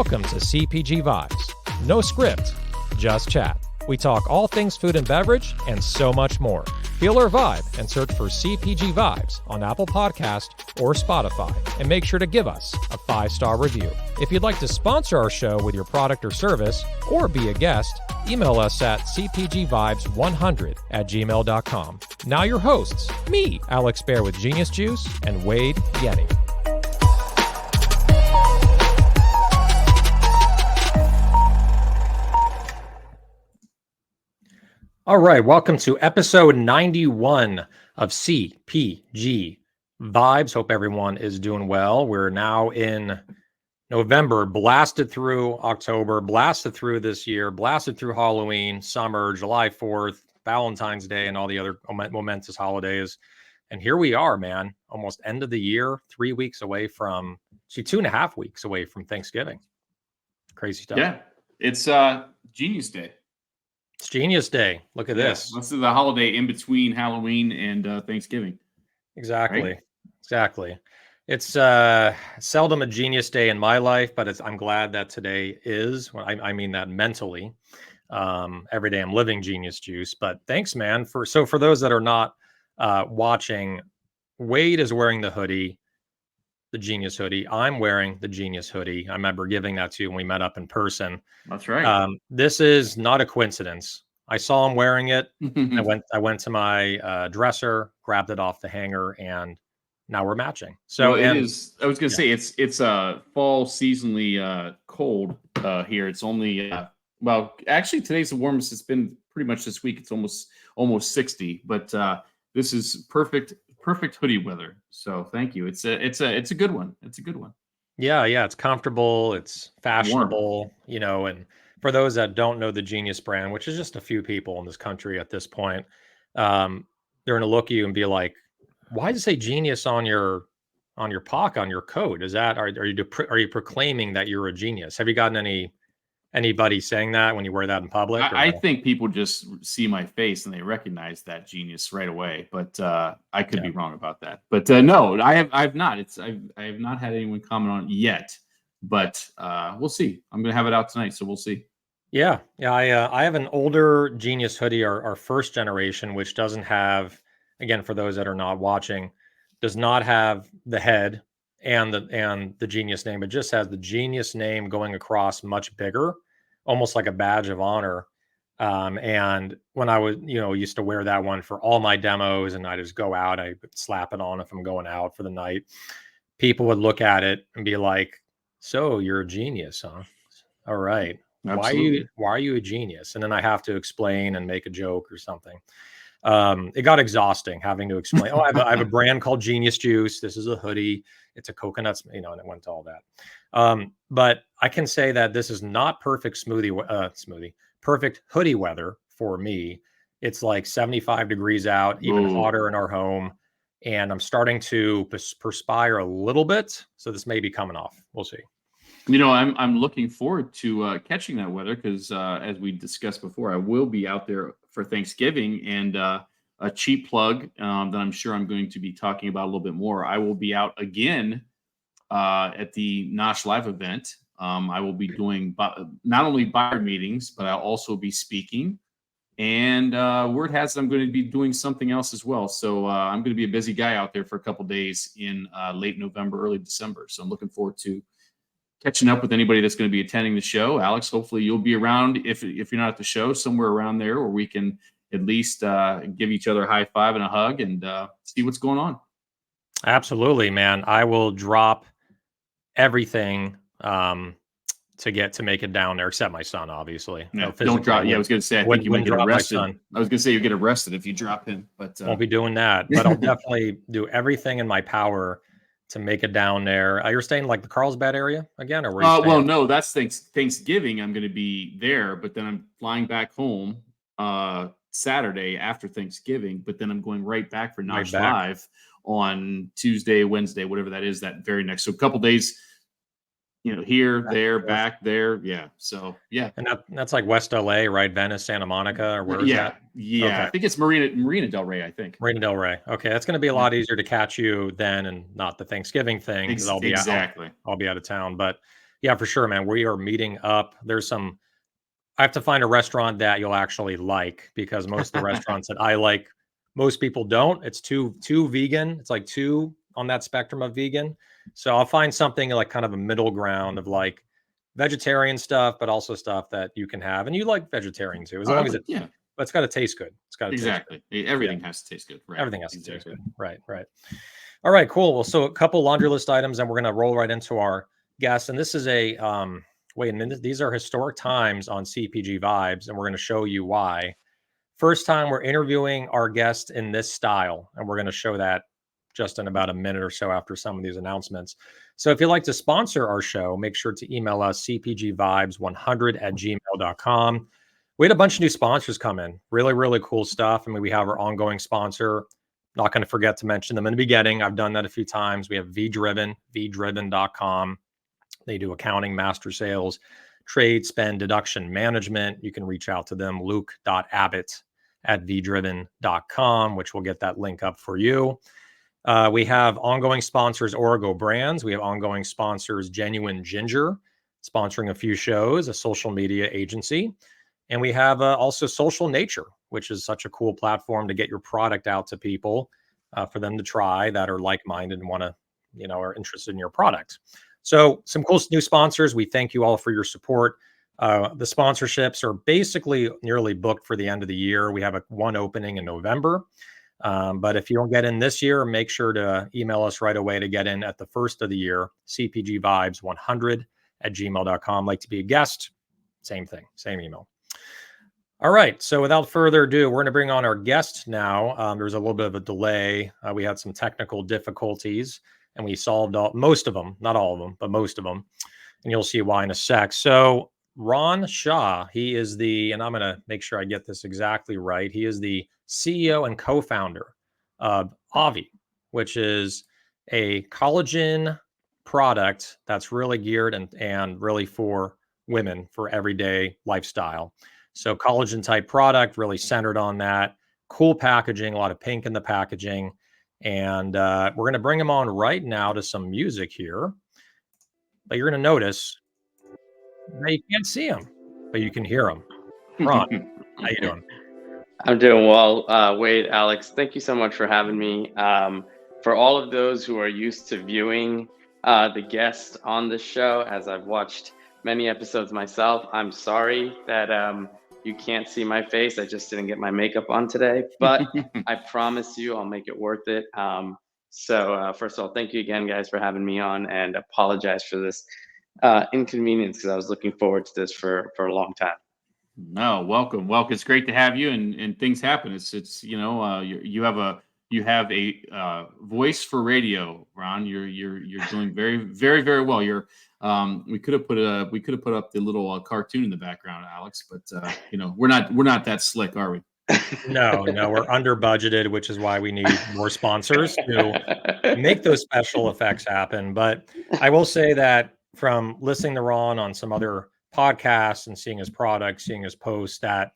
Welcome to CPG Vibes. No script, just chat. We talk all things food and beverage and so much more. Feel our vibe and search for CPG Vibes on Apple Podcast or Spotify, and make sure to give us a 5-star review. If you'd like to sponsor our show with your product or service or be a guest, email us at cpgvibes100@gmail.com. Now your hosts, me, Alex Bear with Genius Juice, and Wade Yenny. All right, welcome to episode 91 of CPG Vibes. Hope everyone is doing well. We're now in November, blasted through October, blasted through this year, blasted through Halloween, summer, July 4th, Valentine's Day, and all the other momentous holidays. And here we are, man, almost end of the year, 3 weeks away from, 2.5 weeks away from Thanksgiving. Crazy stuff. Yeah, it's Genius Day. It's Genius Day. Look at this. This is the holiday in between Halloween and Thanksgiving. Exactly. Right? Exactly. It's seldom a genius day in my life, but I'm glad that today is. I mean that mentally. Every day I'm living Genius Juice. But thanks, man. For those that are not watching, Wade is wearing the hoodie, the Genius hoodie. I'm wearing the Genius hoodie. I remember giving that to you when we met up in person. That's right. This is not a coincidence. I saw him wearing it. I went to my dresser, grabbed it off the hanger, and now we're matching. So it is. I was going to say it's fall seasonally cold here. It's only actually today's the warmest it's been pretty much this week. It's almost 60. But this is perfect hoodie weather. So thank you. It's a good one. It's a good one. Yeah. It's comfortable. It's fashionable. Warm. And for those that don't know the Genius brand, which is just a few people in this country at this point, they're going to look at you and be like, "Why does it say Genius on your pock, on your coat? Is that are you proclaiming that you're a genius? Have you gotten anybody saying that when you wear that in public?" I think people just see my face and they recognize that genius right away. But I could be wrong about that. But no, I've not. I have not had anyone comment on it yet. But we'll see. I'm going to have it out tonight, so we'll see. Yeah. I have an older Genius hoodie, our first generation, which doesn't have, again, for those that are not watching, does not have the head and the Genius name. It just has the Genius name going across much bigger, almost like a badge of honor. And when I was, used to wear that one for all my demos, and I just go out, I would slap it on if I'm going out for the night. People would look at it and be like, "So you're a genius, huh? All right. Absolutely. Why are you a genius?" And then I have to explain and make a joke or something. It got exhausting having to explain. I have a brand called Genius Juice. This is a hoodie. It's a coconut, and it went to all that. But I can say that this is not perfect perfect hoodie weather for me. It's like 75 degrees out, even hotter in our home. And I'm starting to perspire a little bit. So this may be coming off. We'll see. I'm looking forward to catching that weather because, as we discussed before, I will be out there for Thanksgiving. And a cheap plug that I'm sure I'm going to be talking about a little bit more. I will be out again at the Nosh Live event. I will be doing not only buyer meetings, but I'll also be speaking. And word has it I'm going to be doing something else as well. So I'm going to be a busy guy out there for a couple days in late November, early December. So I'm looking forward to catching up with anybody that's going to be attending the show. Alex, hopefully you'll be around if you're not at the show, somewhere around there where we can at least give each other a high five and a hug and see what's going on. Absolutely, man. I will drop everything to make it down there, except my son, obviously. Yeah, don't drop. Yeah, I was going to say, I think you might get arrested. I was going to say you get arrested if you drop him, but won't be doing that. But I'll definitely do everything in my power to make it down there. You're staying like the Carlsbad area again, or where you staying? Well, no, that's Thanksgiving. I'm going to be there, but then I'm flying back home Saturday after Thanksgiving. But then I'm going right back for Nosh Live on Tuesday, Wednesday, whatever that is. That very next, so a couple days. Here, there, back there. Yeah. So, yeah. And that's like West LA, right? Venice, Santa Monica, or where is that? Yeah. Okay. I think it's Marina Del Rey, I think. Marina Del Rey. Okay. That's going to be a lot easier to catch you then and not the Thanksgiving thing. Exactly. I'll be out of town. But Yeah, for sure, man. We are meeting up. I have to find a restaurant that you'll actually like, because most of the restaurants that I like, most people don't. It's too vegan. It's like too on that spectrum of vegan. So I'll find something like kind of a middle ground of like vegetarian stuff, but also stuff that you can have. And you like vegetarian too, as Oh, long as yeah, but it's got to taste good. It's got to taste good. exactly. Yeah. Everything has to taste good. Right. Everything has to taste Exactly. good. Right. Right. All right, cool. Well, so a couple laundry list items, and we're going to roll right into our guests. And this is wait a minute. These are historic times on CPG Vibes, and we're going to show you why. First time we're interviewing our guest in this style, and we're going to show that just in about a minute or so after some of these announcements. So if you'd like to sponsor our show, make sure to email us cpgvibes100@gmail.com. We had a bunch of new sponsors come in. Really, really cool stuff. I mean, we have our ongoing sponsor. Not going to forget to mention them in the beginning. I've done that a few times. We have vdriven.com. They do accounting, master sales, trade, spend, deduction management. You can reach out to them, luke.abbott@vdriven.com, which will get that link up for you. We have ongoing sponsors, Origo Brands. We have ongoing sponsors, Genuine Ginger, sponsoring a few shows, a social media agency. And we have also Social Nature, which is such a cool platform to get your product out to people for them to try that are like-minded and want to, are interested in your product. So some cool new sponsors. We thank you all for your support. The sponsorships are basically nearly booked for the end of the year. We have one opening in November. But if you don't get in this year, make sure to email us right away to get in at the first of the year, cpgvibes100@gmail.com. Like to be a guest, same thing, same email. All right. So without further ado, we're going to bring on our guest now. There's a little bit of a delay. We had some technical difficulties and we solved most of them, not all of them, but most of them. And you'll see why in a sec. So Ron Shah, he is and I'm going to make sure I get this exactly right. He is the CEO and co-founder of Obvi, which is a collagen product that's really geared and really for women for everyday lifestyle. So collagen type product, really centered on that. Cool packaging, a lot of pink in the packaging. And we're going to bring him on right now to some music here. But you're going to notice that you can't see him, but you can hear him. Ron, how you doing? I'm doing well. Wade, Alex, thank you so much for having me. For all of those who are used to viewing the guests on the show, as I've watched many episodes myself, I'm sorry that you can't see my face. I just didn't get my makeup on today, but I promise you I'll make it worth it. So first of all, thank you again, guys, for having me on, and apologize for this inconvenience, because I was looking forward to this for a long time. No, welcome. It's great to have you, and things happen. It's you have a voice for radio, Ron. You're doing very, very, very well. We could have put up the little cartoon in the background, Alex, but we're not that slick, are we? No, we're under budgeted, which is why we need more sponsors to make those special effects happen. But I will say that from listening to Ron on some other podcasts and seeing his product, seeing his posts, that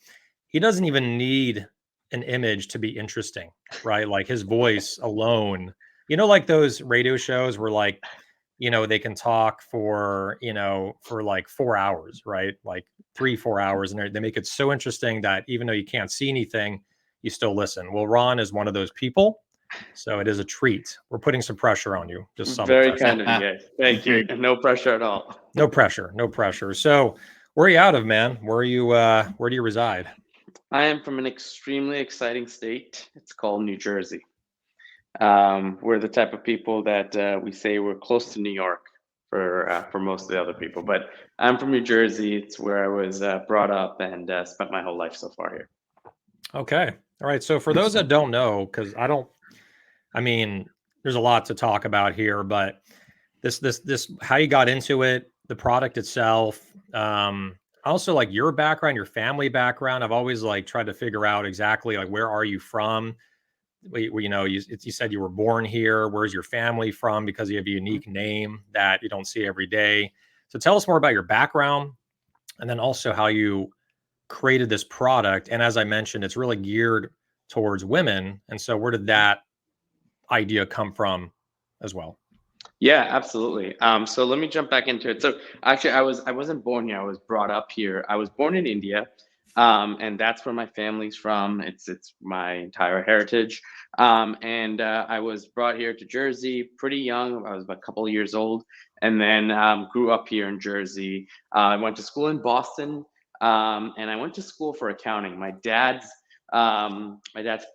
he doesn't even need an image to be interesting, right? Like his voice alone, like those radio shows where like, they can talk for like 4 hours, right? Like 3-4 hours. And they make it so interesting that even though you can't see anything, you still listen. Well, Ron is one of those people. So it is a treat. We're putting some pressure on you. Just some Very pressure. kind of you guys. Thank you. No pressure at all. No pressure. No pressure. So where are you out of, man? Where do you reside? I am from an extremely exciting state. It's called New Jersey. We're the type of people that we say we're close to New York for most of the other people, but I'm from New Jersey. It's where I was brought up and spent my whole life so far here. Okay. All right. So for those that don't know, because there's a lot to talk about here, but this how you got into it, the product itself, also like your background, your family background. I've always like tried to figure out exactly like where are you from? You said you were born here. Where's your family from? Because you have a unique name that you don't see every day. So tell us more about your background, and then also how you created this product. And as I mentioned, it's really geared towards women. And so where did that idea come from as well? Yeah, absolutely. So let me jump back into it. So actually, I wasn't born here. I was brought up here. I was born in India, and that's where my family's from. It's my entire heritage. And I was brought here to Jersey pretty young. I was about a couple of years old, and then grew up here in Jersey. I went to school in Boston, and I went to school for accounting. My dad's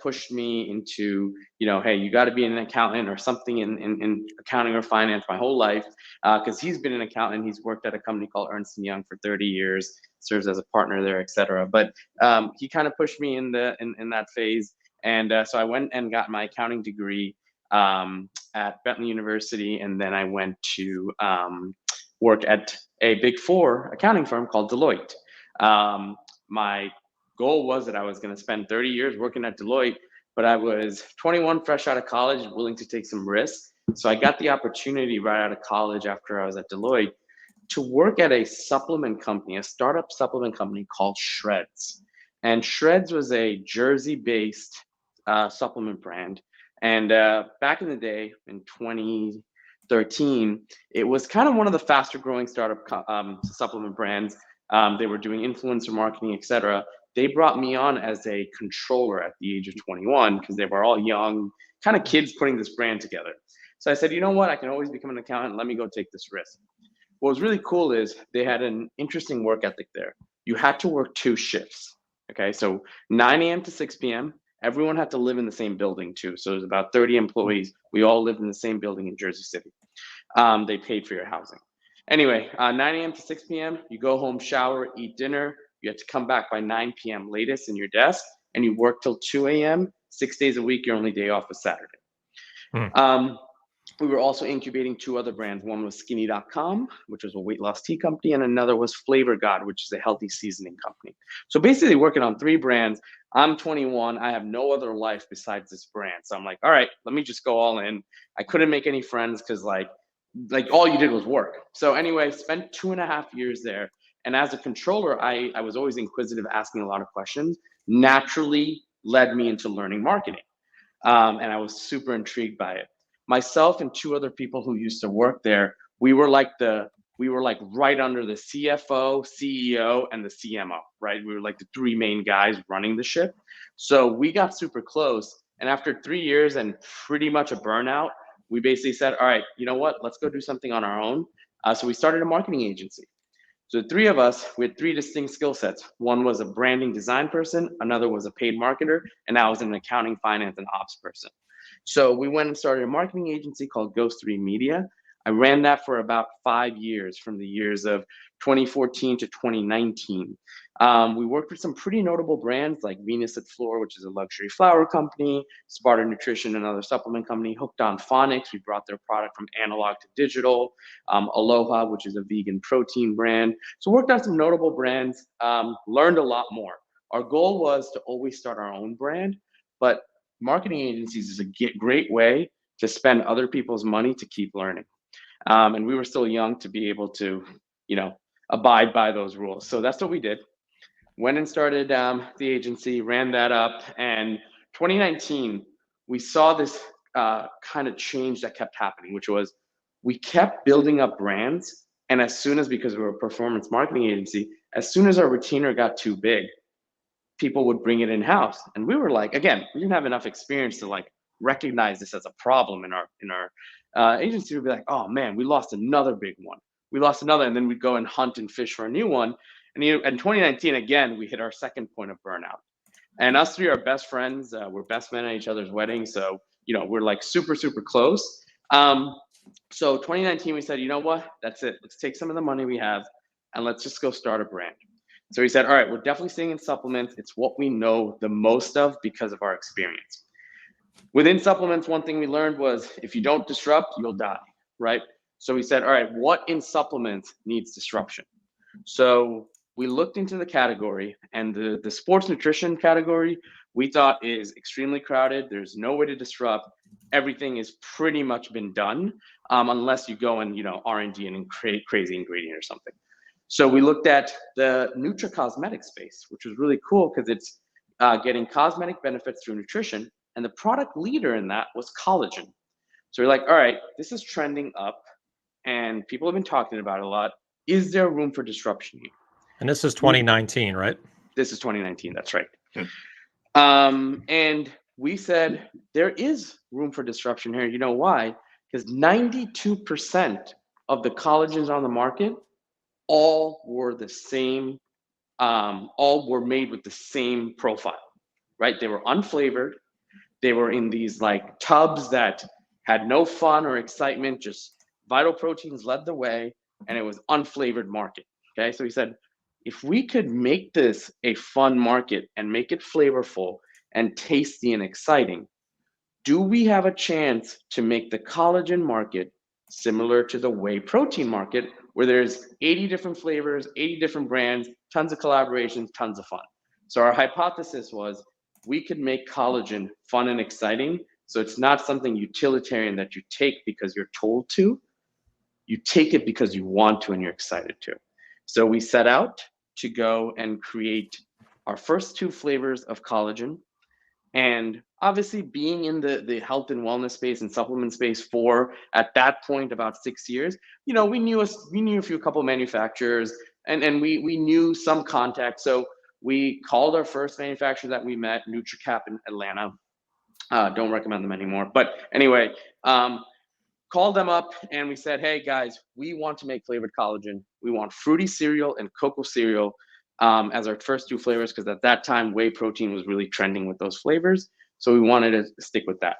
pushed me into, hey, you got to be an accountant or something in accounting or finance my whole life, because he's been an accountant. He's worked at a company called Ernst & Young for 30 years, serves as a partner there, etc. But he kind of pushed me in that phase. And so I went and got my accounting degree at Bentley University. And then I went to work at a Big Four accounting firm called Deloitte. My goal was that I was going to spend 30 years working at Deloitte, but I was 21, fresh out of college, willing to take some risks. So I got the opportunity right out of college after I was at Deloitte to work at a supplement company, a startup supplement company called Shreds. And Shreds was a Jersey-based supplement brand. And back in the day, in 2013, it was kind of one of the faster growing startup supplement brands. They were doing influencer marketing, etc. They brought me on as a controller at the age of 21 because they were all young, kind of kids putting this brand together. So I said, you know what? I can always become an accountant. Let me go take this risk. What was really cool is they had an interesting work ethic there. You had to work 2 shifts. Okay, so 9 a.m. to 6 p.m. Everyone had to live in the same building too. So there's about 30 employees. We all lived in the same building in Jersey City. They paid for your housing. Anyway, 9 a.m. to 6 p.m. You go home, shower, eat dinner. You have to come back by 9 p.m. latest in your desk, and you work till 2 a.m. 6 days a week. Your only day off is Saturday. We were also incubating 2 other brands. One was Skinny.com, which was a weight loss tea company, and another was Flavor God, which is a healthy seasoning company. So basically working on 3 brands. I'm 21. I have no other life besides this brand. So I'm like, all right, let me just go all in. I couldn't make any friends because like all you did was work. So anyway, spent 2.5 years there. And as a controller, I was always inquisitive, asking a lot of questions, naturally led me into learning marketing. And I was super intrigued by it. Myself and 2 other people who used to work there, we were like right under the CFO, CEO, and the CMO, right? We were like the 3 main guys running the ship. So we got super close. And after 3 years and pretty much a burnout, we basically said, all right, you know what? Let's go do something on our own. So we started a marketing agency. So the 3 of us, we had 3 distinct skill sets. One was a branding design person, another was a paid marketer, and I was an accounting, finance, and ops person. So we went and started a marketing agency called Ghost 3 Media. I ran that for about 5 years, from the years of 2014 to 2019. We worked with some pretty notable brands like Venus at Floor, which is a luxury flower company, Sparta Nutrition, another supplement company, Hooked on Phonics. We brought their product from analog to digital. Aloha, which is a vegan protein brand. So worked on some notable brands, learned a lot more. Our goal was to always start our own brand, but marketing agencies is a great way to spend other people's money to keep learning. And we were still young to be able to, abide by those rules. So that's what we did. Went and started the agency, ran that up. And 2019, we saw this kind of change that kept happening, which was we kept building up brands. And as soon as, because we were a performance marketing agency, as soon as our retainer got too big, people would bring it in house. And we were like, again, we didn't have enough experience to like recognize this as a problem in our agency. Would be like, oh man, we lost another big one. We lost another, and then we'd go and hunt and fish for a new one. And in 2019, again, we hit our second point of burnout. And us 3 are best friends. We're best men at each other's weddings, so we're like super close. So 2019, we said, you know what? That's it. Let's take some of the money we have, and let's just go start a brand. So we said, all right, we're definitely staying in supplements. It's what we know the most of because of our experience. Within supplements, one thing we learned was if you don't disrupt, you'll die, right? So we said, all right, what in supplements needs disruption? So we looked into the category, and the sports nutrition category we thought is extremely crowded. There's no way to disrupt. Everything is pretty much been done, unless you go and R&D and create crazy ingredient or something. So we looked at the nutracosmetic space, which was really cool because it's getting cosmetic benefits through nutrition, and the product leader in that was collagen. So we're like, all right, this is trending up and people have been talking about it a lot. Is there room for disruption here? And this is 2019, right? This is 2019. That's right. Good. And we said there is room for disruption here. You know why? Because 92% of the collagens on the market all were the same, all were made with the same profile, right? They were unflavored. They were in these like tubs that had no fun or excitement, just Vital Proteins led the way, and it was unflavored market. Okay, so he said, if we could make this a fun market and make it flavorful and tasty and exciting, do we have a chance to make the collagen market similar to the whey protein market, where there's 80 different flavors, 80 different brands, tons of collaborations, tons of fun? So our hypothesis was we could make collagen fun and exciting. So it's not something utilitarian that you take because you're told to. You take it because you want to and you're excited to. So we set out to go and create our first 2 flavors of collagen. And obviously being in the health and wellness space and supplement space for, at that point, about 6 years, you know, we knew a couple manufacturers, and we knew some contacts. So we called our first manufacturer that we met, NutriCap in Atlanta. Don't recommend them anymore. But anyway, called them up and we said, hey guys, we want to make flavored collagen. We want fruity cereal and cocoa cereal as our first 2 flavors, because at that time whey protein was really trending with those flavors. So we wanted to stick with that.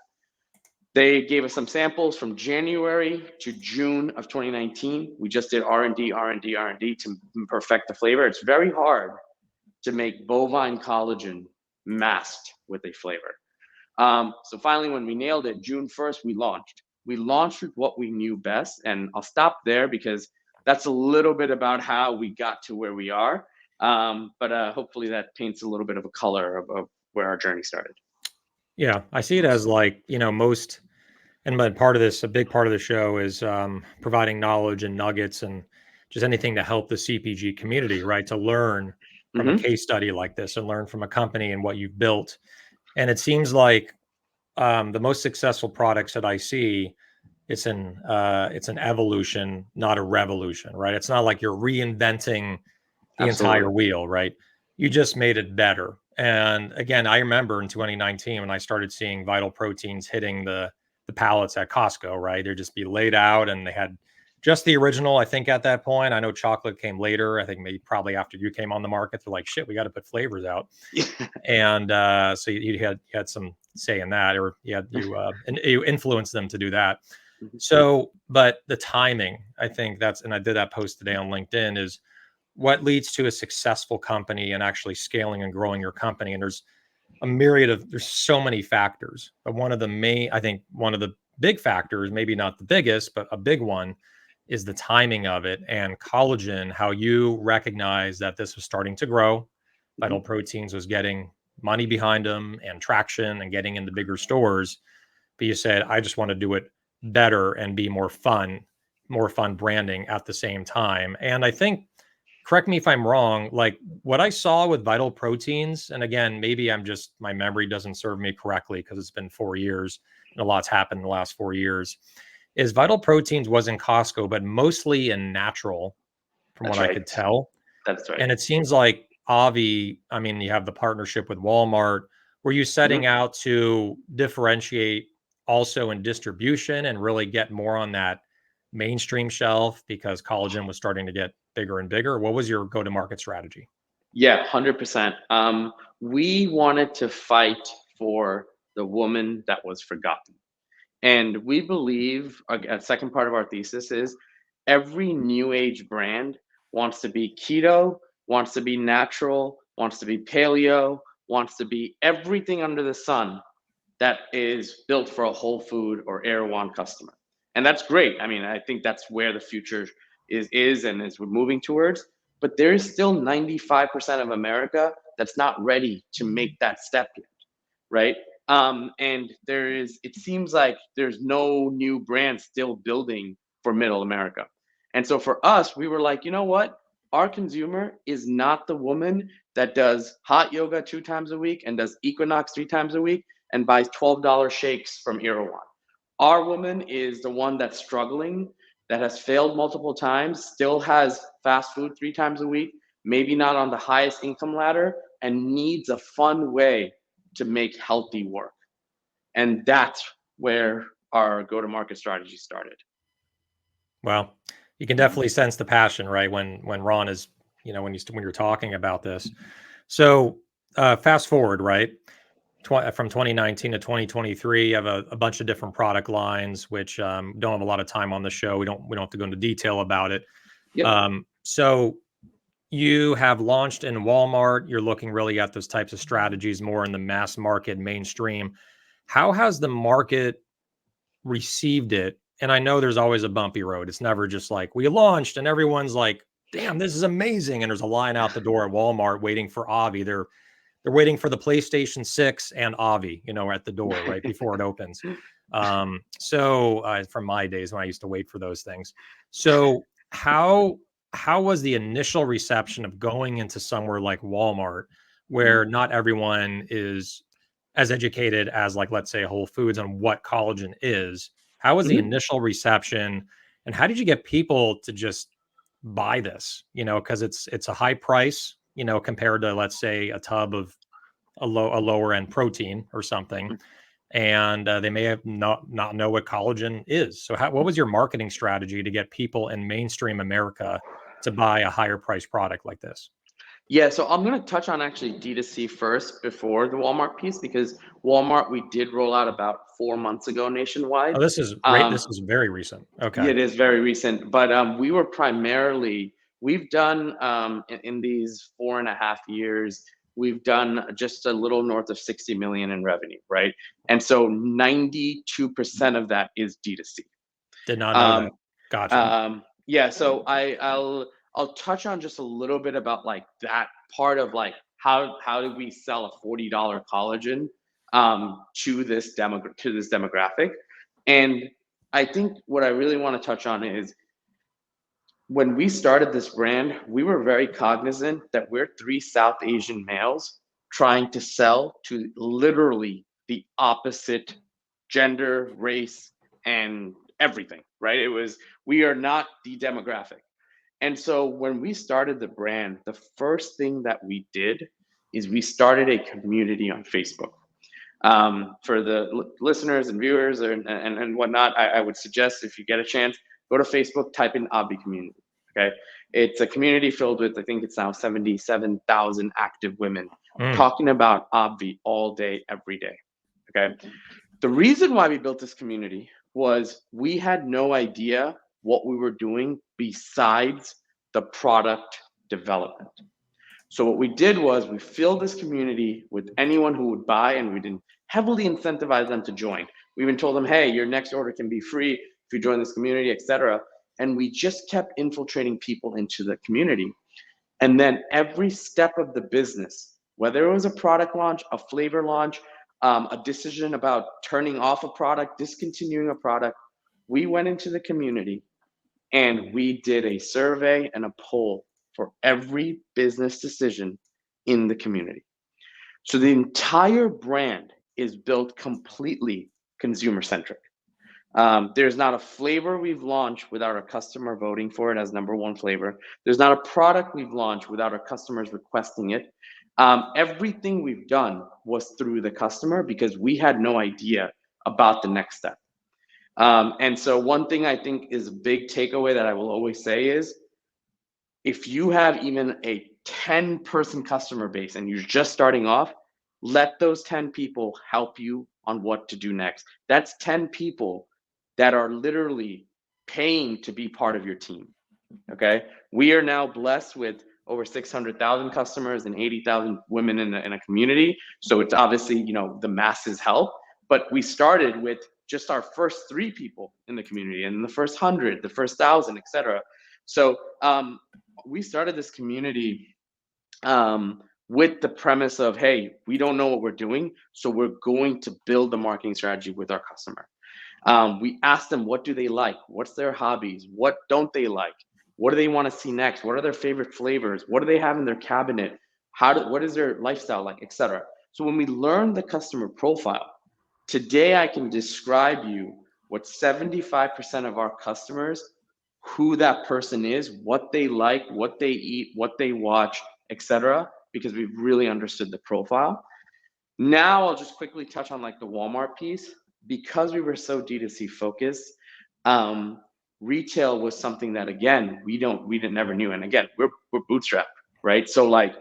They gave us some samples from January to June of 2019. We just did R&D to perfect the flavor. It's very hard to make bovine collagen masked with a flavor. So finally, when we nailed it, June 1st, we launched. We launched with what we knew best. And I'll stop there because that's a little bit about how we got to where we are. But hopefully that paints a little bit of a color of where our journey started. Yeah, I see it as like, most, and but part of this, a big part of the show is providing knowledge and nuggets and just anything to help the CPG community, right? To learn from a case study like this and learn from a company and what you've built. And it seems like the most successful products that I see, it's an evolution, not a revolution, right? It's not like you're reinventing the entire wheel, right? You just made it better. And again, I remember in 2019 when I started seeing Vital Proteins hitting the pallets at Costco, right? They'd just be laid out and they had just the original, I think, at that point. I know chocolate came later. I think maybe probably after you came on the market. They're like, shit, we got to put flavors out. And so you had some say in that, or you influenced them to do that. So, but the timing, I think and I did that post today on LinkedIn, is what leads to a successful company and actually scaling and growing your company. And there's so many factors, but one of the big factors, maybe not the biggest, but a big one, is the timing of it. And collagen, how you recognize that this was starting to grow. Vital Proteins was getting money behind them and traction and getting into bigger stores. But you said, I just want to do it better and be more fun branding at the same time. And I think, correct me if I'm wrong, like what I saw with Vital Proteins, and again, maybe my memory doesn't serve me correctly because it's been 4 years and a lot's happened in the last 4 years, is Vital Proteins was in Costco, but mostly in natural, from what I could tell. That's right. And it seems like Obvi, I mean, you have the partnership with Walmart. Were you setting out to differentiate also in distribution and really get more on that mainstream shelf because collagen was starting to get bigger and bigger? What was your go-to-market strategy? Yeah, 100%. We wanted to fight for the woman that was forgotten. And we believe, a second part of our thesis is, every new age brand wants to be keto, wants to be natural, wants to be paleo, wants to be everything under the sun that is built for a whole food or Erewhon customer. And that's great. I mean, I think that's where the future is and is we're moving towards. But there is still 95% of America that's not ready to make that step yet, right? And it seems like there's no new brand still building for middle America. And so for us, we were like, you know what? Our consumer is not the woman that does hot yoga 2 times a week and does Equinox 3 times a week and buys $12 shakes from Erewhon. Our woman is the one that's struggling, that has failed multiple times, still has fast food 3 times a week, maybe not on the highest income ladder, and needs a fun way to make healthy work. And that's where our go-to-market strategy started. Well, you can definitely sense the passion, right? When Ron is, when you're talking about this. So fast forward, right? From 2019 to 2023, you have a bunch of different product lines, which don't have a lot of time on the show. We don't have to go into detail about it. Yep. So you have launched in Walmart. You're looking really at those types of strategies more in the mass market, mainstream. How has the market received it? And I know there's always a bumpy road. It's never just like we launched and everyone's like, damn, this is amazing. And there's a line out the door at Walmart waiting for Obvi. They're waiting for the PlayStation 6 and Obvi, at the door right before it opens. So from my days when I used to wait for those things. So how was the initial reception of going into somewhere like Walmart, where not everyone is as educated as, like, let's say Whole Foods on what collagen is? How was the initial reception, and how did you get people to just buy this? Because it's a high price, compared to, let's say, a tub of a lower end protein or something, and they may have not know what collagen is. So what was your marketing strategy to get people in mainstream America to buy a higher priced product like this? Yeah, so I'm going to touch on actually D2C first before the Walmart piece, because Walmart we did roll out about 4 months ago nationwide. Oh, this is great. This is very recent. Okay. It is very recent, but we were primarily, we've done in these 4.5 years, we've done just a little north of 60 million in revenue, right? And so 92% of that is D2C. Did not know that. Gotcha. Yeah, so I'll touch on just a little bit about like that part of like how do we sell a $40 collagen to this demographic. And I think what I really want to touch on is when we started this brand, we were very cognizant that we're 3 South Asian males trying to sell to literally the opposite gender, race, and everything, right? We are not the demographic. And so when we started the brand, the first thing that we did is we started a community on Facebook. For the listeners and viewers and whatnot, I would suggest, if you get a chance, go to Facebook, type in Obvi community. Okay, it's a community filled with, I think it's now 77,000 active women talking about Obvi all day, every day. Okay, the reason why we built this community was we had no idea what we were doing besides the product development. So what we did was we filled this community with anyone who would buy, and we didn't heavily incentivize them to join. We even told them, hey, your next order can be free if you join this community, etc. And we just kept infiltrating people into the community. And then every step of the business, whether it was a product launch, a flavor launch, a decision about turning off a product, discontinuing a product, we went into the community and we did a survey and a poll for every business decision in the community. So the entire brand is built completely consumer centric. There's not a flavor we've launched without our customer voting for it as #1 flavor. There's not a product we've launched without our customers requesting it. Everything we've done was through the customer because we had no idea about the next step. And so one thing I think is a big takeaway that I will always say is, if you have even a 10-person customer base and you're just starting off, let those 10 people help you on what to do next. That's 10 people that are literally paying to be part of your team. Okay, we are now blessed with over 600,000 customers and 80,000 women in a community. So it's obviously, the masses help, but we started with just our first 3 people in the community, and the first 100, the first 1,000, etc. So we started this community with the premise of, hey, we don't know what we're doing, so we're going to build a marketing strategy with our customer. We asked them, what do they like? What's their hobbies? What don't they like? What do they want to see next? What are their favorite flavors? What do they have in their cabinet? What is their lifestyle like, etc. So when we learn the customer profile, today I can describe you what 75% of our customers, who that person is, what they like, what they eat, what they watch, etc., because we've really understood the profile. Now I'll just quickly touch on like the Walmart piece. Because we were so D2C focused, retail was something that, again, we never knew. And again, we're bootstrapped, right? So like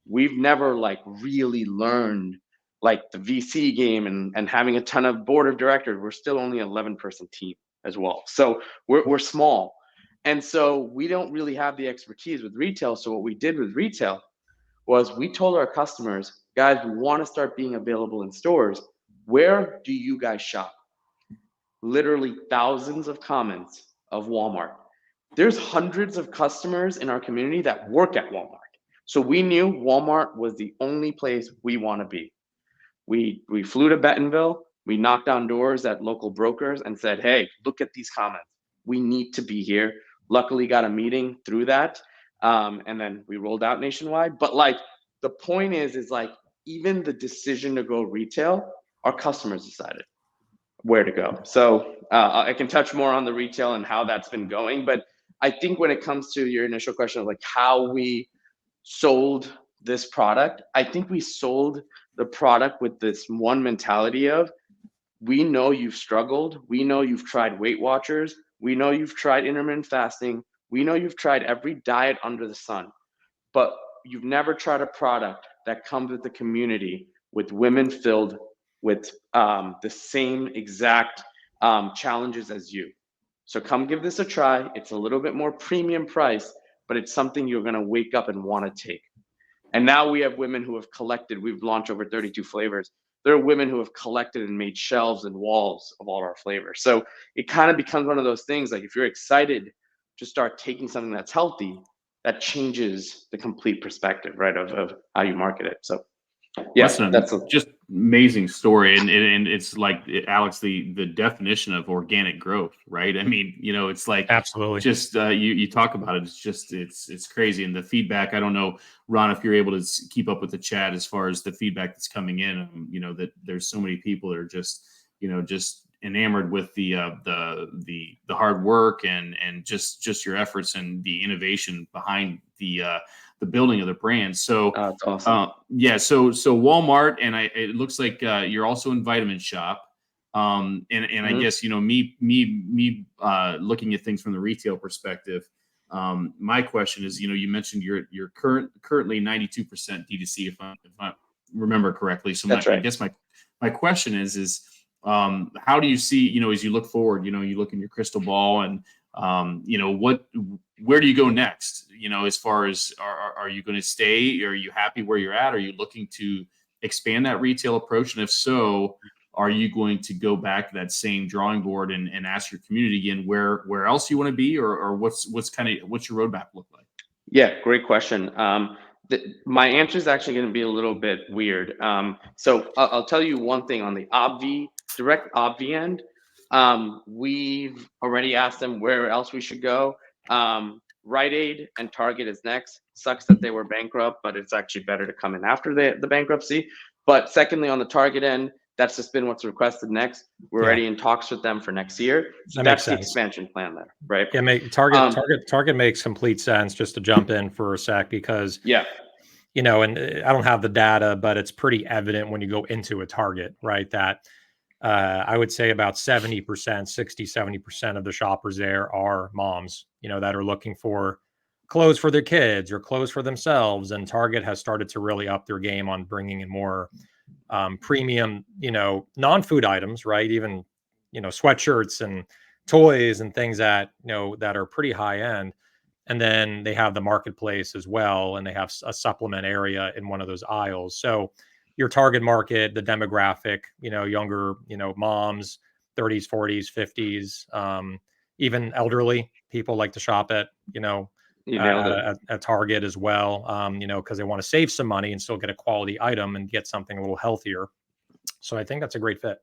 we've never like really learned like the VC game and having a ton of board of directors. We're still only an 11-person team as well. So we're small. And so we don't really have the expertise with retail. So what we did with retail was we told our customers, guys, we want to start being available in stores. Where do you guys shop? Literally thousands of comments of Walmart. There's hundreds of customers in our community that work at Walmart. So we knew Walmart was the only place we want to be. We flew to Bentonville. We knocked on doors at local brokers and said, hey, look at these comments. We need to be here. Luckily got a meeting through that. And then we rolled out nationwide. But like the point is like even the decision to go retail, our customers decided where to go. So I can touch more on the retail and how that's been going. But I think when it comes to your initial question of like how we sold this product, I think we sold the product with this one mentality of, we know you've struggled. We know you've tried Weight Watchers. We know you've tried intermittent fasting. We know you've tried every diet under the sun, but you've never tried a product that comes with the community with women filled with the same exact challenges as you. So come give this a try. It's a little bit more premium price, but it's something you're going to wake up and want to take. And now we have women who have collected. We've launched over 32 flavors. There are women who have collected and made shelves and walls of all our flavors. So it kind of becomes one of those things, like if you're excited to start taking something that's healthy, that changes the complete perspective, right, of how you market it. So yes, that's just amazing story. And it's like, Alex, the definition of organic growth, right? I mean, you know, it's like, absolutely, just you talk about it. It's just, it's crazy. And the feedback, I don't know, Ron, if you're able to keep up with the chat as far as the feedback that's coming in, you know, that there's so many people that are just, you know, just enamored with the hard work and just your efforts and the innovation behind the building of the brand. So that's awesome. yeah, so Walmart, and it looks like you're also in Vitamin Shop. And I guess, you know, me looking at things from the retail perspective, my question is, you know, you mentioned you're currently 92% D2C, if I remember correctly. So that's right. I guess my question is how do you see, you know, as you look forward, you know, you look in your crystal ball and you know, where do you go next? You know, as far as are you going to stay? Are you happy where you're at? Are you looking to expand that retail approach? And if so, are you going to go back to that same drawing board and ask your community again where else you want to be, or what's your roadmap look like? Yeah, great question. My answer is actually going to be a little bit weird. So I'll tell you one thing on the direct Obvi end. We've already asked them where else we should go. Rite Aid and Target is next. Sucks that they were bankrupt, but it's actually better to come in after the bankruptcy. But secondly, on the Target end, that's just been what's requested next. We're already in talks with them for next year. So that's the expansion plan there, right? Yeah, Target makes complete sense. Just to jump in for a sec, because you know, and I don't have the data, but it's pretty evident when you go into a Target, right, that I would say about 70%, 60-70% of the shoppers there are moms, you know, that are looking for clothes for their kids or clothes for themselves. And Target has started to really up their game on bringing in more premium, you know, non-food items, right? Even, you know, sweatshirts and toys and things that, you know, that are pretty high end. And then they have the marketplace as well, and they have a supplement area in one of those aisles. So your target market, the demographic, you know, younger, you know, moms, 30s, 40s, 50s, even elderly people like to shop at, you know, at Target as well, you know, because they want to save some money and still get a quality item and get something a little healthier. So I think that's a great fit.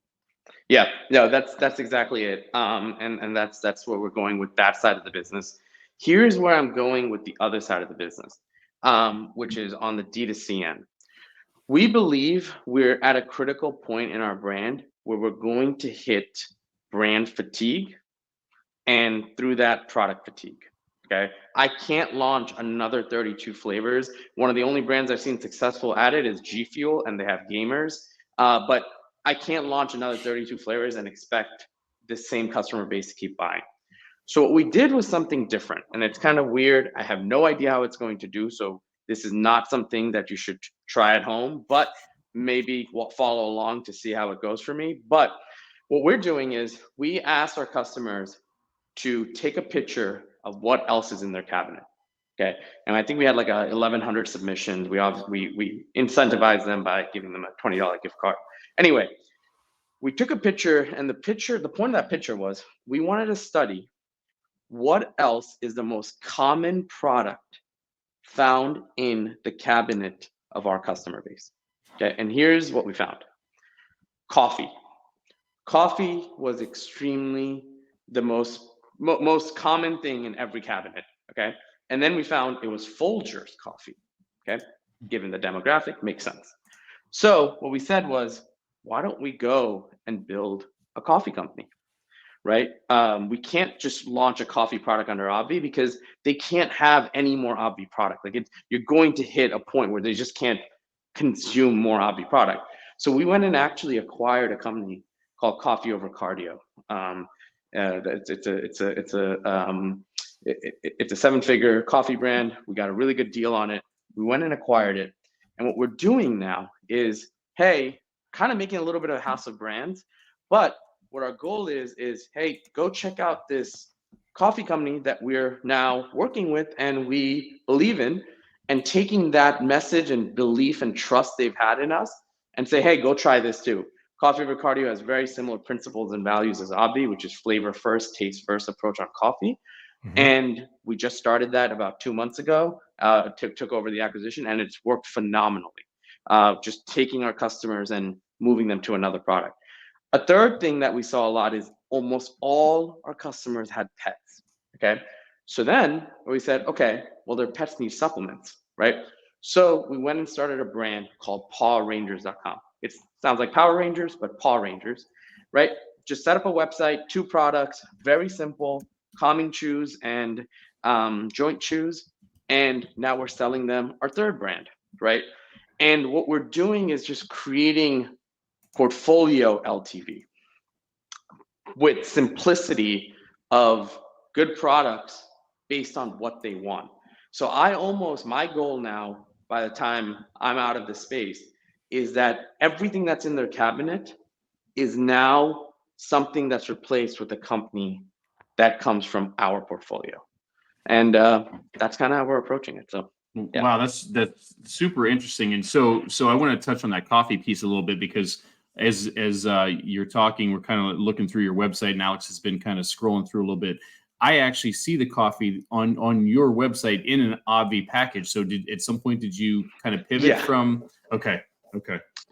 Yeah, no, that's exactly it. And that's where we're going with that side of the business. Here's where I'm going with the other side of the business, which is on the D2C end. We believe we're at a critical point in our brand where we're going to hit brand fatigue and through that product fatigue. Okay, I can't launch another 32 flavors. One of the only brands I've seen successful at it is G Fuel, and they have gamers. But I can't launch another 32 flavors and expect the same customer base to keep buying. So what we did was something different, and it's kind of weird. I have no idea how it's going to do. So this is not something that you should try at home, but maybe we'll follow along to see how it goes for me. But what we're doing is we ask our customers to take a picture of what else is in their cabinet. Okay, and I think we had like 1,100 submissions. We incentivized them by giving them a $20 gift card. Anyway, we took a picture, and the point of that picture was we wanted to study what else is the most common product found in the cabinet of our customer base. Okay, and here's what we found. Coffee. Coffee was extremely the most common thing in every cabinet. Okay, and then we found it was Folgers coffee. Okay, given the demographic, makes sense. So what we said was, why don't we go and build a coffee company, right? We can't just launch a coffee product under Obvi because they can't have any more Obvi product. Like you're going to hit a point where they just can't consume more Obvi product. So we went and actually acquired a company called Coffee Over Cardio. It's a 7-figure coffee brand. We got a really good deal on it. We went and acquired it. And what we're doing now is, hey, kind of making a little bit of a house of brands. But what our goal is, hey, go check out this coffee company that we're now working with and we believe in, and taking that message and belief and trust they've had in us and say, hey, go try this too. Coffee Over Cardio has very similar principles and values as Obvi, which is flavor first, taste first approach on coffee. Mm-hmm. And we just started that about 2 months ago, took over the acquisition, and it's worked phenomenally. Just taking our customers and moving them to another product. A third thing that we saw a lot is almost all our customers had pets, okay? So then we said, okay, well, their pets need supplements, right? So we went and started a brand called pawrangers.com. It sounds like Power Rangers, but Paw Rangers, right? Just set up a website, 2 products, very simple, calming chews and joint chews. And now we're selling them our third brand, right? And what we're doing is just creating portfolio LTV with simplicity of good products based on what they want. So my goal now, by the time I'm out of the space, is that everything that's in their cabinet is now something that's replaced with a company that comes from our portfolio. And that's kind of how we're approaching it. So yeah. Wow, that's super interesting. And so I want to touch on that coffee piece a little bit, because as you're talking, we're kind of looking through your website, and Alex has been kind of scrolling through a little bit. I actually see the coffee on your website in an Obvi package. So at some point did you kind of pivot from? Okay.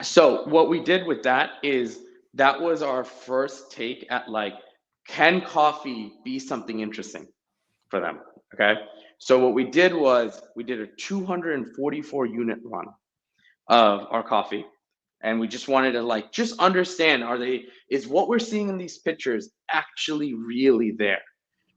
So what we did with that is that was our first take at like, can coffee be something interesting for them? Okay. So what we did was we did a 244 unit run of our coffee. And we just wanted to just understand, is what we're seeing in these pictures actually really there,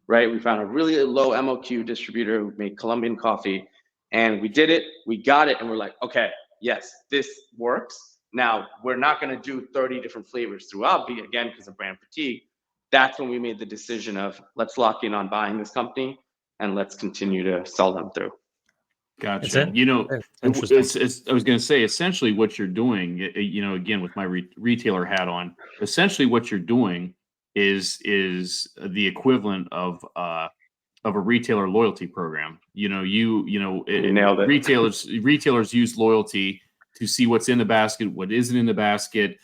right? We found a really low MOQ distributor who made Colombian coffee, and we did it, we got it, and we're like, okay, yes, this works. Now, we're not gonna do 30 different flavors through Obvi, again, because of brand fatigue. That's when we made the decision of, let's lock in on buying this company, and let's continue to sell them through. Gotcha. I was going to say, essentially what you're doing, again, with my retailer hat on, essentially what you're doing is the equivalent of a retailer loyalty program. You nailed it. Retailers use loyalty to see what's in the basket, what isn't in the basket,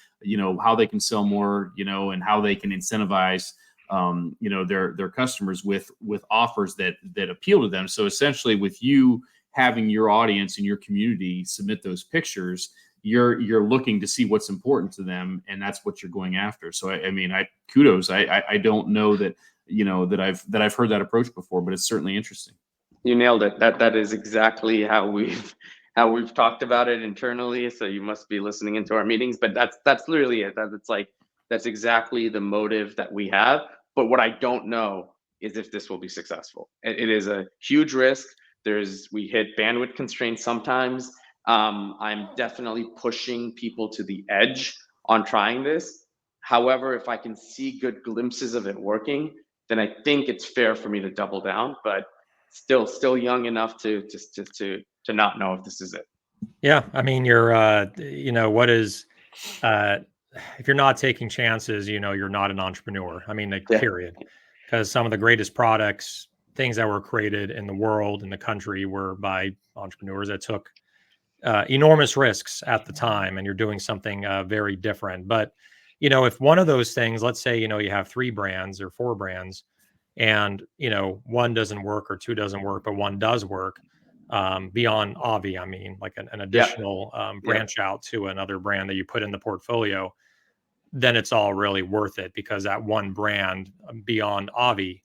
how they can sell more, and how they can incentivize their customers with offers that appeal to them. So essentially, with you having your audience and your community submit those pictures, you're looking to see what's important to them, and that's what you're going after. So I kudos. I don't know that that I've heard that approach before, but it's certainly interesting. You nailed it. That is exactly how we've talked about it internally. So you must be listening into our meetings, but that's literally it. It's like, That's exactly the motive that we have. But what I don't know is if this will be successful. It is a huge risk. We hit bandwidth constraints sometimes. I'm definitely pushing people to the edge on trying this. However, if I can see good glimpses of it working, then I think it's fair for me to double down. But still young enough to not know if this is it. Yeah, I mean, what is, uh, if you're not taking chances, you're not an entrepreneur. I mean, like, Yeah. period. Because some of the greatest products, things that were created in the world, in the country, were by entrepreneurs that took enormous risks at the time, and you're doing something very different. But if one of those things, let's say, you have 3 brands or 4 brands, and one doesn't work or 2 doesn't work, but one does work, beyond Obvi, I mean, like an Yeah. additional Yeah. branch out to another brand that you put in the portfolio, then it's all really worth it, because that one brand, beyond Obvi,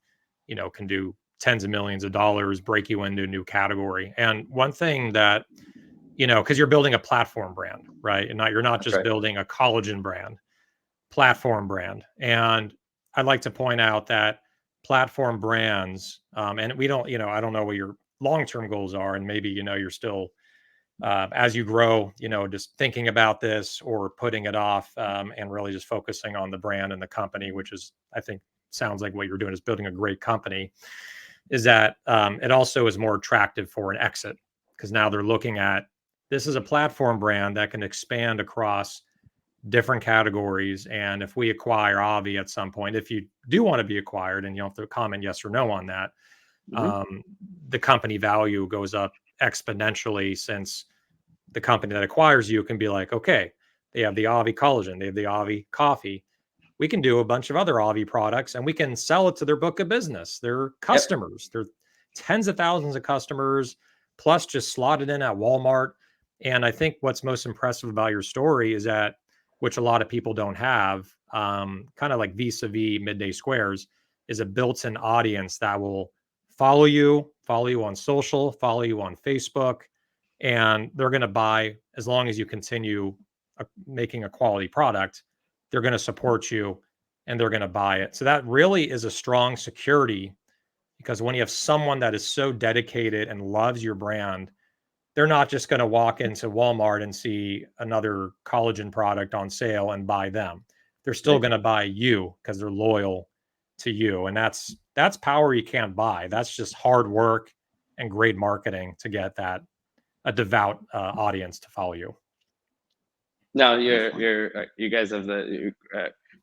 can do tens of millions of dollars, break you into a new category. And one thing that, because you're building a platform brand, right? And you're not That's just right. building a collagen brand, platform brand. And I'd like to point out that platform brands, and we don't, I don't know what your long-term goals are, and maybe, you're still, as you grow, just thinking about this or putting it off, and really just focusing on the brand and the company, which is, I think, sounds like what you're doing is building a great company, is that it also is more attractive for an exit, because now they're looking at, this is a platform brand that can expand across different categories. And if we acquire Avi at some point, if you do want to be acquired, and you don't have to comment yes or no on that, Mhm. the company value goes up exponentially, since the company that acquires you can be like, okay, they have the Avi collagen, they have the Avi coffee. We can do a bunch of other Avi products, and we can sell it to their book of business, their Yep. customers, their tens of thousands of customers, plus just slot it in at Walmart. And I think what's most impressive about your story is that, which a lot of people don't have, kind of like vis-a-vis Midday Squares, is a built-in audience that will follow you on social, follow you on Facebook, and they're going to buy as long as you continue making a quality product. They're going to support you, and they're going to buy it. So that really is a strong security, because when you have someone that is so dedicated and loves your brand, they're not just going to walk into Walmart and see another collagen product on sale and buy them. They're still Right. going to buy you because they're loyal to you. And that's power you can't buy. That's just hard work and great marketing to get that a devout audience to follow you. No, you guys have the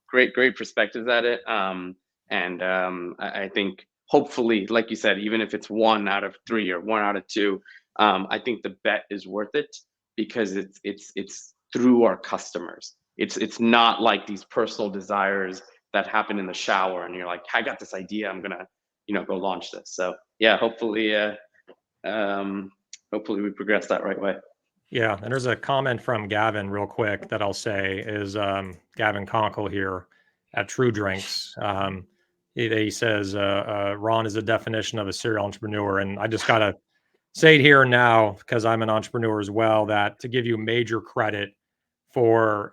great perspectives at it. And I think hopefully, like you said, even if it's 1 out of 3 or 1 out of 2, I think the bet is worth it, because it's through our customers. It's not like these personal desires that happen in the shower, and you're like, I got this idea, I'm gonna go launch this. So yeah, um, hopefully we progress that right way. Yeah, and there's a comment from Gavin real quick that I'll say is, Gavin Conkle here at True Drinks. He says, Ron is a definition of a serial entrepreneur. And I just got to say it here and now, because I'm an entrepreneur as well, that to give you major credit for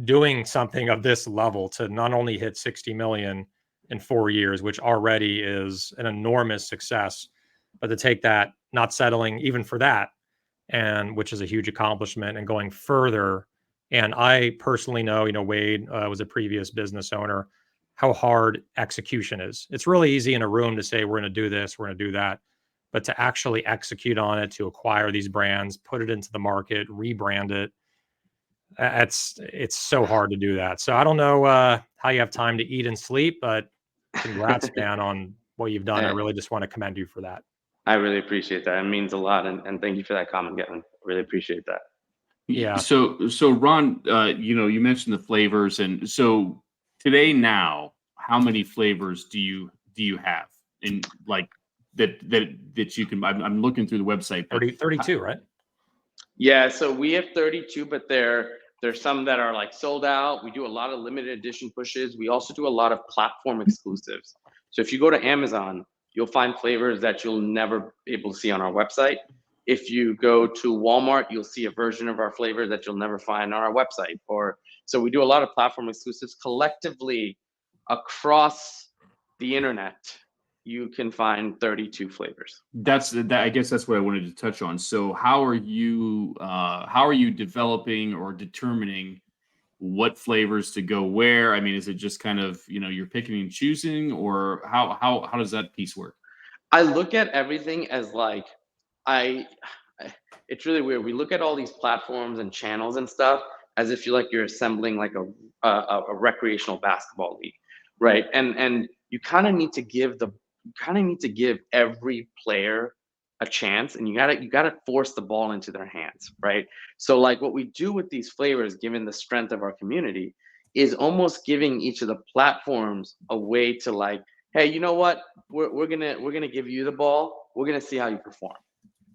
doing something of this level, to not only hit 60 million in 4 years, which already is an enormous success, but to take that, not settling even for that, and which is a huge accomplishment, and going further. And I personally know, Wade was a previous business owner, how hard execution is. It's really easy in a room to say, we're going to do this, we're going to do that. But to actually execute on it, to acquire these brands, put it into the market, rebrand it, it's so hard to do that. So I don't know how you have time to eat and sleep, but congrats, man, on what you've done. I Eh, really just want to commend you for that. I really appreciate that. It means a lot, and thank you for that comment, Gavin. Really appreciate that. Yeah. So Ron, you mentioned the flavors, and so today now, how many flavors do you have in, like, that you can? I'm looking through the website, but 32, right? Yeah, so we have 32, but there's some that are like sold out. We do a lot of limited edition pushes. We also do a lot of platform exclusives. So if you go to Amazon, you'll find flavors that you'll never be able to see on our website. If you go to Walmart, you'll see a version of our flavor that you'll never find on our website. Or So we do a lot of platform exclusives collectively across the internet. You can find 32 flavors. I guess that's what I wanted to touch on. So how are you developing or determining what flavors to go where? I mean, is it just kind of, you're picking and choosing, or how does that piece work? I look at everything as like, it's really weird. We look at all these platforms and channels and stuff as if you're assembling like a recreational basketball league, right? And you kind of need to give every player a chance, and you gotta force the ball into their hands, right? So like what we do with these flavors, given the strength of our community, is almost giving each of the platforms a way to like, hey, you know what? We're gonna give you the ball. We're gonna see how you perform,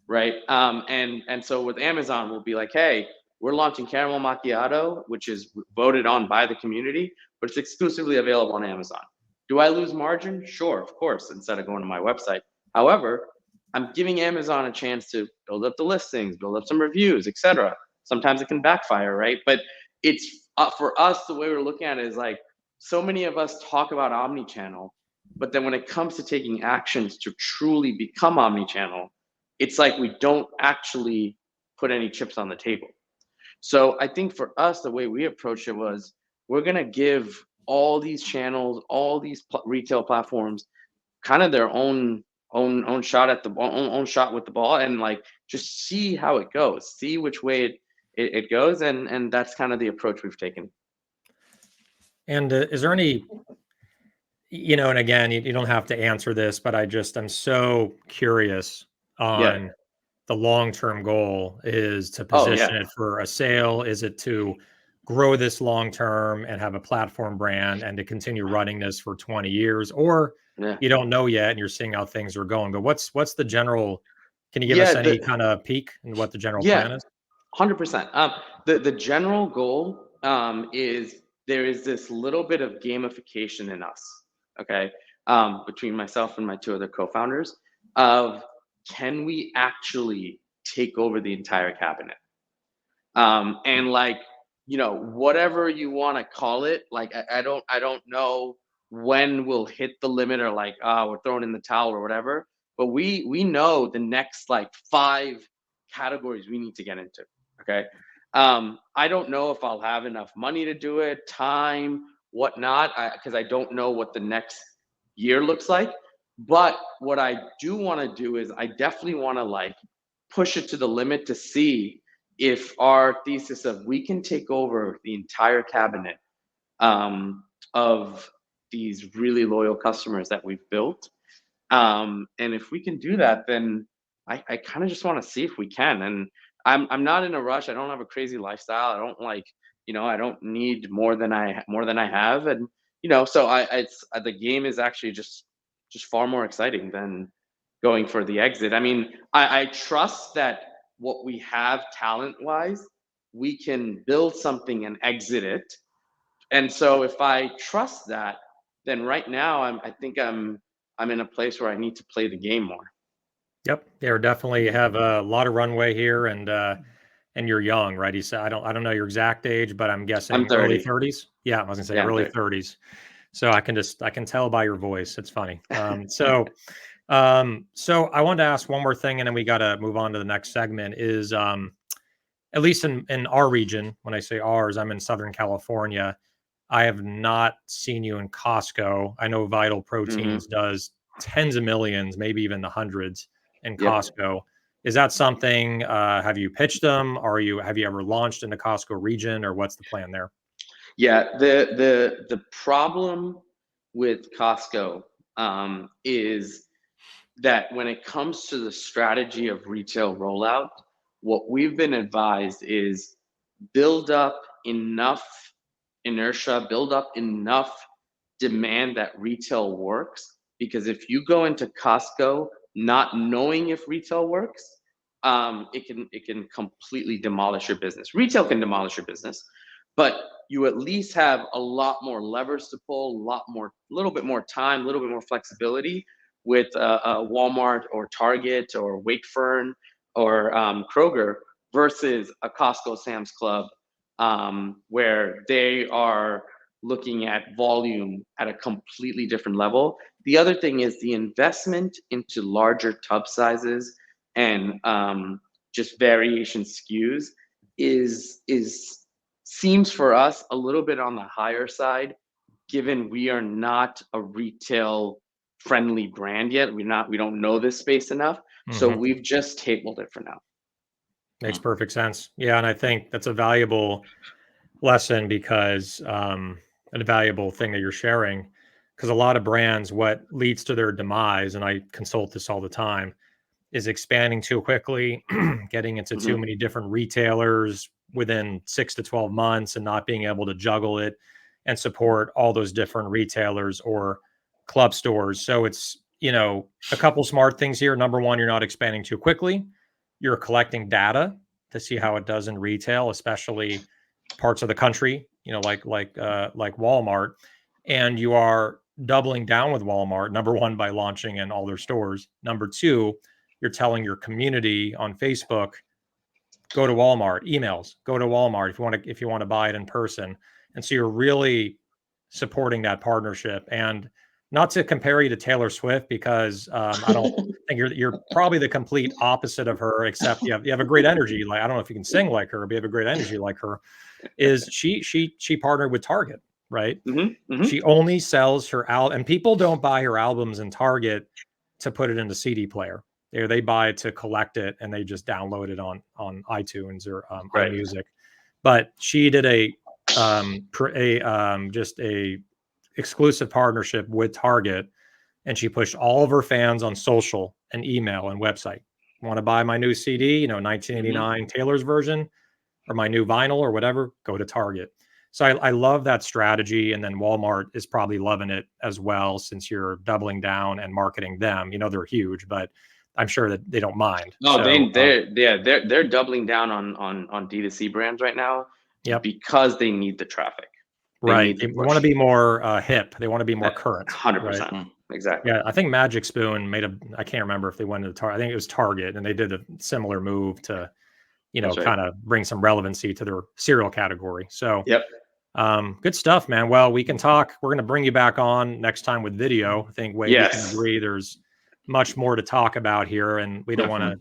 right? And so with Amazon, we'll be like, hey, we're launching caramel macchiato, which is voted on by the community, but it's exclusively available on Amazon. Do I lose margin? Sure, of course, instead of going to my website. However, I'm giving Amazon a chance to build up the listings, build up some reviews, etc. Sometimes it can backfire, right? But it's for us, the way we're looking at it is like, so many of us talk about omni-channel, but then when it comes to taking actions to truly become omni-channel, it's like we don't actually put any chips on the table. So I think for us, the way we approached it was, we're gonna give all these channels, all these retail platforms, kind of their own shot at the own shot with the ball, and like just see how it goes, see which way it goes, and that's kind of the approach we've taken. And is there any, and again, you don't have to answer this, but I'm so curious on the long-term goal is to position it for a sale. Is it to grow this long-term and have a platform brand and to continue running this for 20 years? Or you don't know yet and you're seeing how things are going, but what's the general, can you give us any kind of peek in what the general plan is? 100%. The general goal is, there is this little bit of gamification in us, okay, between myself and my two other co-founders, of can we actually take over the entire cabinet? And like, whatever you want to call it, like I don't know when we'll hit the limit, or like, we're throwing in the towel or whatever. But we know the next like 5 categories we need to get into. Okay. I don't know if I'll have enough money to do it, time, whatnot, because I don't know what the next year looks like. But what I do want to do is, I definitely want to like push it to the limit to see if our thesis of we can take over the entire cabinet of these really loyal customers that we've built. And if we can do that, then I kind of just want to see if we can. And I'm not in a rush. I don't have a crazy lifestyle. I don't like, I don't need more than I have. And, so the game is actually just far more exciting than going for the exit. I mean, I trust that what we have talent wise, we can build something and exit it. And so if I trust that, then right now I think I'm in a place where I need to play the game more. Yep, they definitely have a lot of runway here, and you're young, right? He said, I don't know your exact age, but I'm guessing I'm 30. early 30s. Yeah, I was gonna say early 30s. So I can tell by your voice. It's funny. So I wanted to ask one more thing, and then we got to move on to the next segment. Is at least in our region, when I say ours, I'm in Southern California. I have not seen you in Costco. I know Vital Proteins does tens of millions, maybe even the hundreds in Costco. Is that something? Have you pitched them? Have you ever launched in the Costco region, or what's the plan there? Yeah, the problem with Costco is that when it comes to the strategy of retail rollout, what we've been advised is build up enough inertia, build up enough demand that retail works. Because if you go into Costco not knowing if retail works, it can completely demolish your business. Retail can demolish your business, but you at least have a lot more levers to pull, a little bit more time, a little bit more flexibility with a Walmart or Target or Wakefern or Kroger versus a Costco, Sam's Club, where they are looking at volume at a completely different level. The other thing is the investment into larger tub sizes and just variation SKUs is seems for us a little bit on the higher side, given we are not a retail friendly brand yet. We don't know this space enough. So Mhm. we've just tabled it for now. Makes perfect sense. Yeah, and I think that's a valuable lesson because a valuable thing that you're sharing, because a lot of brands, what leads to their demise, and I consult this all the time, is expanding too quickly, getting into too Mhm. many different retailers within 6 to 12 months and not being able to juggle it and support all those different retailers or club stores. So it's, a couple smart things here. Number one, you're not expanding too quickly. You're collecting data to see how it does in retail, especially parts of the country, like Walmart, and you are doubling down with Walmart. Number one, by launching in all their stores. Number two, you're telling your community on Facebook, go to Walmart, emails, go to Walmart if you want to buy it in person. And so you're really supporting that partnership. And not to compare you to Taylor Swift, because I don't think you're probably the complete opposite of her, except you have a great energy. Like, I don't know if you can sing like her, but you have a great energy like her. Is she partnered with Target, right? Mhm. Mhm. She only sells her album, and people don't buy her albums in Target to put it in the CD player. They buy it to collect it, and they just download it on iTunes or Right. iMusic. But she did just a exclusive partnership with Target, and she pushed all of her fans on social and email and website. Want to buy my new CD, 1989 Taylor's version, or my new vinyl or whatever, go to Target. So I love that strategy. And then Walmart is probably loving it as well, since you're doubling down and marketing them. They're huge, but I'm sure that they don't mind. No, So, they're doubling down on D2C brands right now yep, because they need the traffic. They right. need They the want to push. be more hip. They want to be more current, right? 100%. Exactly. Yeah, I think Magic Spoon I can't remember if they went to the Target. I think it was Target, and they did a similar move to, That's right. kind of bring some relevancy to their cereal category. So, Yep. good stuff, man. Well, we can talk. We're going to bring you back on next time with video. I think, Wade, we can Yes. agree there's much more to talk about here, and we don't want to,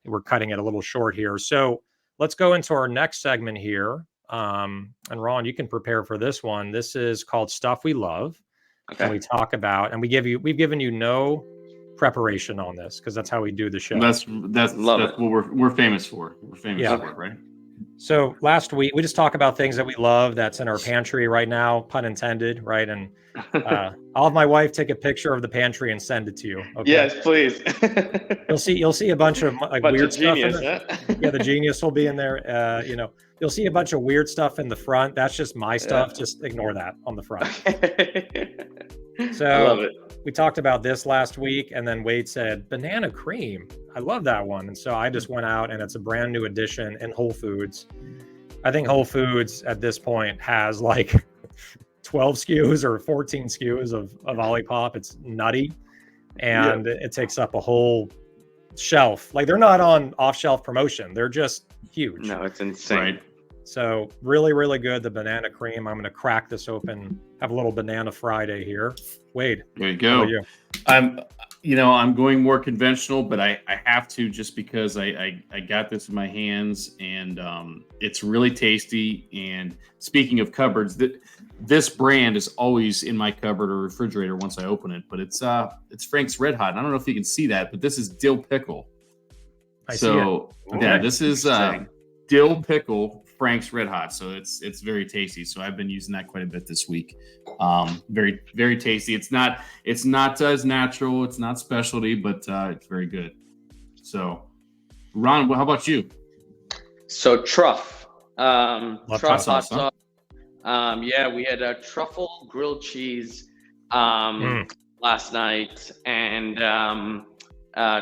we're cutting it a little short here. So let's go into our next segment here. And Ron, you can prepare for this one. This is called Stuff We Love. And we Okay. talk about, and we've given you no preparation on this because that's how we do the show. That's Love what it. we're famous for. We're famous Yeah. for it, right? So last week we just talk about things that we love that's in our pantry right now, pun intended, right? And I'll have my wife take a picture of the pantry and send it to you. Okay. Yes, please. You'll see a bunch of like Bunch weird of stuff in genius, there. huh? Yeah, the genius will be in there. You'll see a bunch of weird stuff in the front. That's just my stuff. Yeah. Just ignore that on the front. I So love it. we talked about this last week, and then Wade said banana cream. I love that one. And so I just went out, and it's a brand new addition in Whole Foods. I think Whole Foods at this point has like 12 SKUs or 14 SKUs of Olipop. It's nutty, and it takes up a whole shelf. Like, they're not on off-shelf promotion. They're just huge. No, it's insane. Right. So really, really good. The banana cream. I'm going to crack this open. Have a little banana Friday here. Wade, There you how go. about you? I'm going more conventional, but I have to, just because I got this in my hands, and it's really tasty. And speaking of cupboards, this brand is always in my cupboard or refrigerator once I open it. But it's Frank's Red Hot. I don't know if you can see that, but this is dill pickle. I see it. Yeah, this is Interesting. dill pickle Frank's Red Hot. So it's very tasty. So I've been using that quite a bit this week. Very, very tasty. It's not as natural. It's not specialty, but it's very good. So, Ron, how about you? So truff. Love Truff sauce, hot sauce. Yeah, we had a truffle grilled cheese last night, and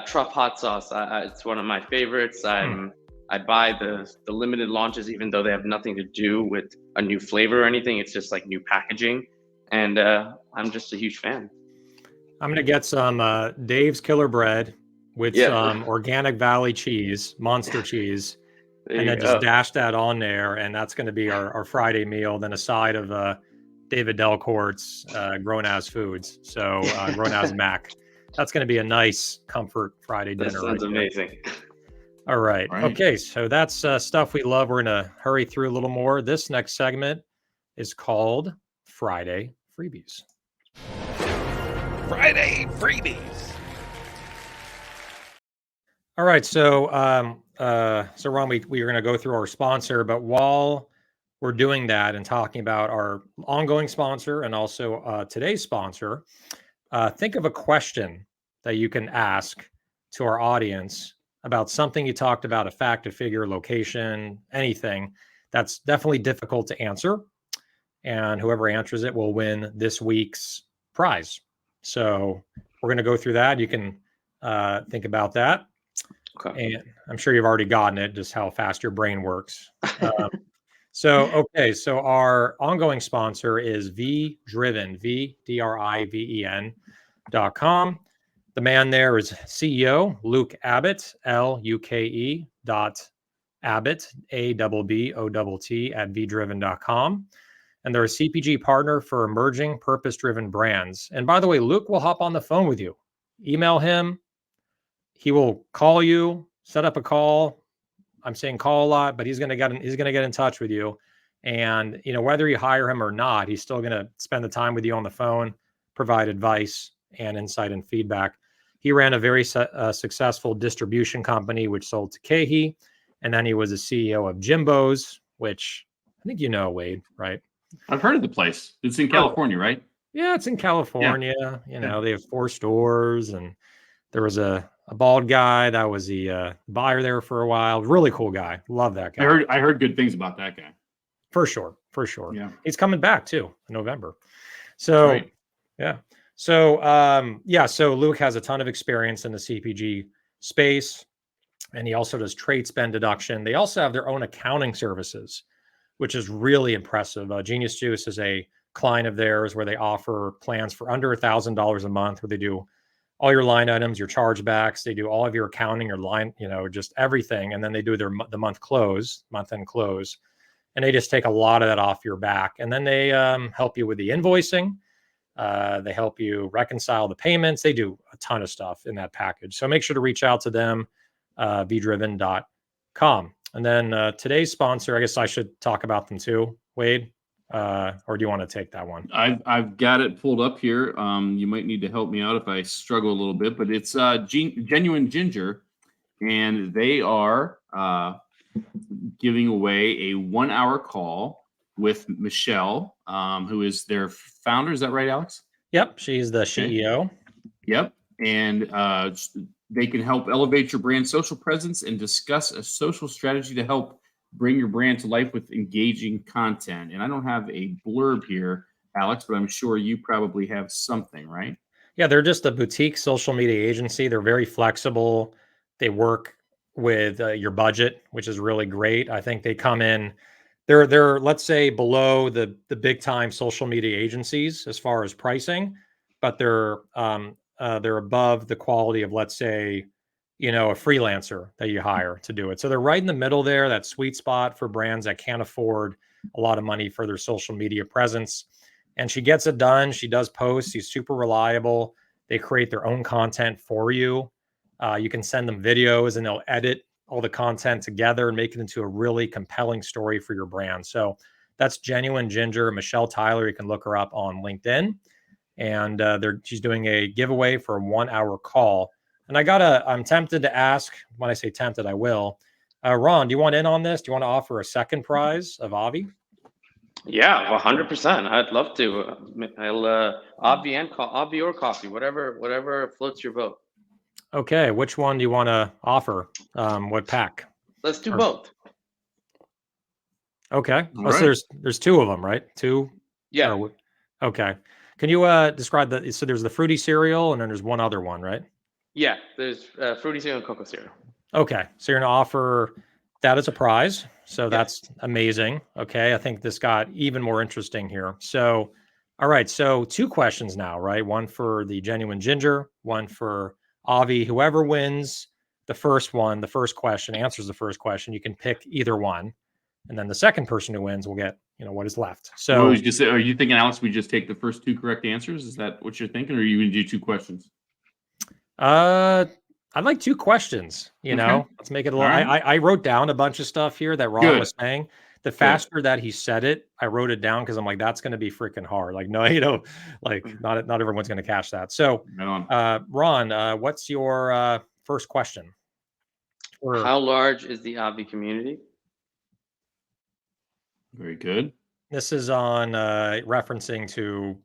truff hot sauce. It's one of my favorites. I buy the limited launches, even though they have nothing to do with a new flavor or anything. It's just like new packaging, and I'm just a huge fan. I'm going to get some Dave's Killer Bread with some organic Valley cheese, monster cheese, There and you then just go. dash that on there, and that's going to be our Friday meal. Then a side of David Delcourt's Grown As Foods, so Grown As Mac. That's going to be a nice comfort Friday That dinner right sounds there. amazing. All right. All right. Okay. So that's stuff we love. We're going to hurry through a little more. This next segment is called Friday Freebies. Friday freebies. All right. So, Ron, we are going to go through our sponsor, but while we're doing that and talking about our ongoing sponsor and also today's sponsor, think of a question that you can ask to our audience about something you talked about, a fact, a figure, location, anything that's definitely difficult to answer. And whoever answers it will win this week's prize. So we're going to go through that. You can think about that. Okay. And I'm sure you've already gotten it, just how fast your brain works. So our ongoing sponsor is V-Driven, VDRIVEN.com. The man there is CEO Luke Abbott, LUKE Abbott, ABBOTT at VDriven.com. And they're a CPG partner for emerging purpose-driven brands. And by the way, Luke will hop on the phone with you. Email him. He will call you, set up a call. I'm saying call a lot, but he's going to get in touch with you. And whether you hire him or not, he's still going to spend the time with you on the phone, provide advice and insight and feedback. He ran a very successful distribution company, which sold to Kehi. And then he was a CEO of Jimbo's, which I think Wade, right? I've heard of the place. It's in California, right? Yeah, it's in California. Yeah. They have 4 stores, and there was a bald guy that was the buyer there for a while. Really cool guy. Love that guy. I heard good things about that guy. For sure. Yeah. He's coming back too in November. So right. Yeah. So so Luke has a ton of experience in the CPG space, and he also does trade spend deduction. They also have their own accounting services, which is really impressive. Genius Juice is a client of theirs where they offer plans for under $1,000 a month, where they do all your line items, your chargebacks, they do all of your accounting, your line, just everything. And then they do the month end close, and they just take a lot of that off your back. And then they help you with the invoicing. They help you reconcile the payments. They do a ton of stuff in that package. So make sure to reach out to them, VDriven.com. And then today's sponsor, I guess I should talk about them too, Wade, or do you want to take that one? I've got it pulled up here. You might need to help me out if I struggle a little bit, but it's Genuine Ginger, and they are giving away a 1-hour call with Michelle, who is their founder. Is that right, Alex? Yep, she's the CEO. Yep, and they can help elevate your brand social presence and discuss a social strategy to help bring your brand to life with engaging content. And I don't have a blurb here, Alex, but I'm sure you probably have something, right? Yeah, they're just a boutique social media agency. They're very flexible. They work with your budget, which is really great. I think they come in, they're let's say below the big time social media agencies as far as pricing, but they're above the quality of, let's say, a freelancer that you hire to do it. So they're right in the middle there, that sweet spot for brands that can't afford a lot of money for their social media presence. And she gets it done. She does posts. She's super reliable. They create their own content for you. You can send them videos and they'll edit all the content together and make it into a really compelling story for your brand. So that's Genuine Ginger, Michelle Tyler. You can look her up on LinkedIn. And she's doing a giveaway for a 1-hour call. And I'm tempted to ask, when I say tempted, I will. Ron, do you want in on this? Do you want to offer a second prize of Obvi? Yeah, 100%. I'd love to. I'll Obvi or coffee, whatever floats your boat. Okay, which one do you want to offer? What pack? Let's do both. Okay. All right. So there's 2 of them, right? 2? Yeah. Okay. Can you describe that? So there's the fruity cereal, and then there's one other one, right? Yeah, there's fruity cereal and cocoa cereal. Okay, so you're going to offer that as a prize. So that's amazing. Okay, I think this got even more interesting here. So, all right, so 2 questions now, right? One for the Genuine Ginger, one for Avi. Whoever wins the first question answers the first question, you can pick either one, and then the second person who wins will get, what is left. So are you thinking, Alex, we just take the first 2 correct answers? Is that what you're thinking, or are you going to do 2 questions? I'd like 2 questions, Okay. let's make it a little, I wrote down a bunch of stuff here that Ron was saying. The faster that he said it, I wrote it down because I'm like, that's going to be freaking hard. Like, no, not everyone's going to catch that. So, Ron, what's your first question? How large is the Obvi community? Very good. This is on referencing to